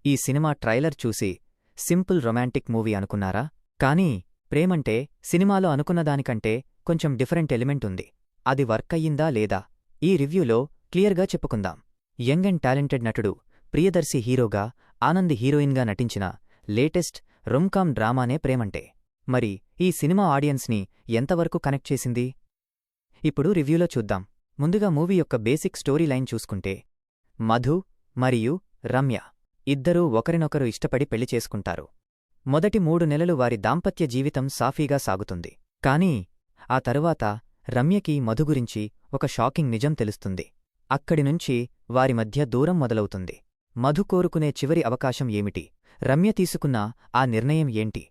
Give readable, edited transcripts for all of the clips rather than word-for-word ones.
ఈ cinema trailer చూసి simple romantic movie అనుకున్నారా? కానీ ప్రేమంటే సినిమాలో అనుకున్నదానికంటే కొంచెం డిఫరెంట్ ఎలిమెంట్ ఉంది. అది వర్కయ్యిందా లేదా ఈ రివ్యూలో క్లియర్గా చెప్పుకుందాం. యంగ్ అండ్ టాలెంటెడ్ నటుడు ప్రియదర్శి హీరోగా, ఆనంద్ హీరోయిన్గా నటించిన లేటెస్ట్ రొమ్కామ్ డ్రామానే ప్రేమంటే. మరి ఈ సినిమా ఆడియన్స్ని ఎంతవరకు కనెక్ట్ చేసింది? ఇప్పుడు రివ్యూలో చూద్దాం. ముందుగా మూవీ యొక్క బేసిక్ స్టోరీ లైన్ చూసుకుంటే, మధు మరియు రమ్య ఇద్దరూ ఒకరినొకరు ఇష్టపడి పెళ్లి చేసుకుంటారు. మొదటి 3 నెలలు వారి దాంపత్య జీవితం సాఫీగా సాగుతుంది. కానీ ఆ తరువాత రమ్యకి మధు గురించి ఒక షాకింగ్ నిజం తెలుస్తుంది. అక్కడినుంచి వారి మధ్య దూరం మొదలవుతుంది. మధు కోరుకునే చివరి అవకాశం ఏమిటి? రమ్య తీసుకున్న ఆ నిర్ణయం ఏంటి?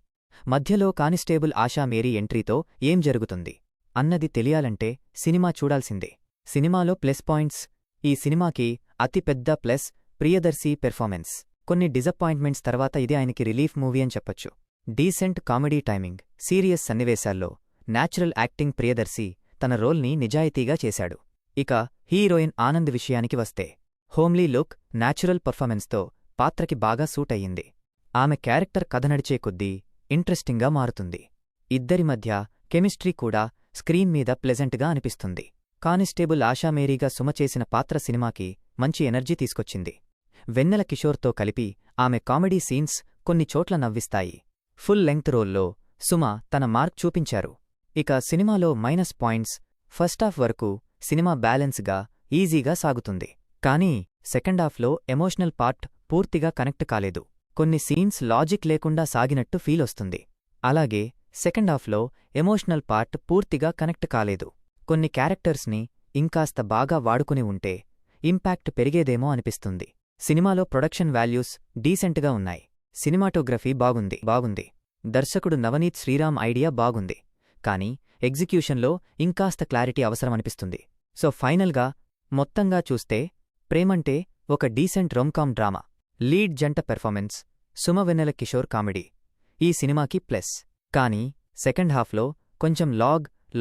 మధ్యలో కానిస్టేబుల్ ఆశా మేరీ ఎంట్రీతో ఏం జరుగుతుంది అన్నది తెలియాలంటే సినిమా చూడాల్సిందే. సినిమాలో ప్లస్ పాయింట్స్. ఈ సినిమాకి అతి పెద్ద ప్లస్ ప్రియదర్శి పెర్ఫార్మెన్స్. కొన్ని డిజపాయింట్మెంట్స్ తర్వాత ఇది ఆయనకి రిలీఫ్ మూవీ అని చెప్పొచ్చు. డీసెంట్ కామెడీ టైమింగ్, సీరియస్ సన్నివేశాల్లో న్యాచురల్ యాక్టింగ్. ప్రియదర్శి తన రోల్ని నిజాయితీగా చేశాడు. ఇక హీరోయిన్ ఆనంద్ విషయానికి వస్తే, హోమ్లీ లుక్, న్యాచురల్ పర్ఫార్మెన్స్తో పాత్రకి బాగా సూట్ అయ్యింది. ఆమె క్యారెక్టర్ కథ నడిచే కొద్దీ ఇంట్రెస్టింగ్గా మారుతుంది. ఇద్దరి మధ్య కెమిస్ట్రీ కూడా స్క్రీన్ మీద ప్లెజెంట్గా అనిపిస్తుంది. కానిస్టేబుల్ ఆశామేరీగా సుమ చేసిన పాత్ర సినిమాకి మంచి ఎనర్జీ తీసుకొచ్చింది. వెన్నెల కిషోర్తో కలిపి ఆమె కామెడీ సీన్స్ కొన్ని చోట్ల నవ్విస్తాయి. ఫుల్ లెంగ్త్ రోల్లో సుమ తన మార్క్ చూపించారు. ఇక సినిమాలో మైనస్ పాయింట్స్. ఫస్టాఫ్ వరకు సినిమా బ్యాలెన్స్గా, ఈజీగా సాగుతుంది. కానీ సెకండాఫ్లో ఎమోషనల్ పార్ట్ పూర్తిగా కనెక్ట్ కాలేదు. కొన్ని సీన్స్ లాజిక్ లేకుండా సాగినట్టు ఫీలొస్తుంది. అలాగే సెకండాఫ్లో ఎమోషనల్ పార్ట్ పూర్తిగా కనెక్ట్ కాలేదు. కొన్ని క్యారెక్టర్స్ని ఇంకాస్త బాగా వాడుకుని ఉంటే ఇంపాక్ట్ పెరిగేదేమో అనిపిస్తుంది. సినిమాలో ప్రొడక్షన్ వాల్యూస్ డీసెంట్గా ఉన్నాయి. సినిమాటోగ్రఫీ బాగుంది. దర్శకుడు నవనీత్ శ్రీరామ్ ఐడియా బాగుంది. కానీ ఎగ్జిక్యూషన్లో ఇంకాస్త క్లారిటీ అవసరమనిపిస్తుంది. సో ఫైనల్గా మొత్తంగా చూస్తే ప్రేమంటే ఒక డీసెంట్ రొమ్కామ్ డ్రామా. లీడ్ జంట పెర్ఫార్మెన్స్, సుమ వెన్నెల కిషోర్ కామెడీ ఈ సినిమాకి ప్లస్. కానీ సెకండ్ హాఫ్లో కొంచెం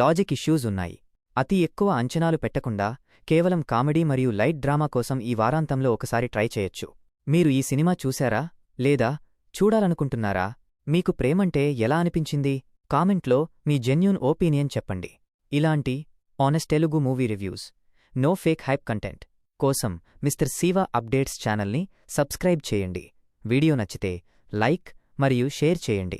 లాజిక్ ఇష్యూస్ ఉన్నాయి. అతి ఎక్కువ అంచనాలు పెట్టకుండా కేవలం కామెడీ మరియు లైట్ డ్రామా కోసం ఈ వారాంతంలో ఒకసారి ట్రై చేయొచ్చు. మీరు ఈ సినిమా చూశారా లేదా చూడాలనుకుంటున్నారా? మీకు ప్రేమంటే ఎలా అనిపించింది? కామెంట్లో మీ జెన్యూన్ ఒపీనియన్ చెప్పండి. ఇలాంటి honest Telugu movie reviews, no fake hype content కోసం మిస్టర్ శివ అప్డేట్స్ ఛానల్ని సబ్స్క్రైబ్ చేయండి. వీడియో నచ్చితే లైక్ మరియు షేర్ చేయండి.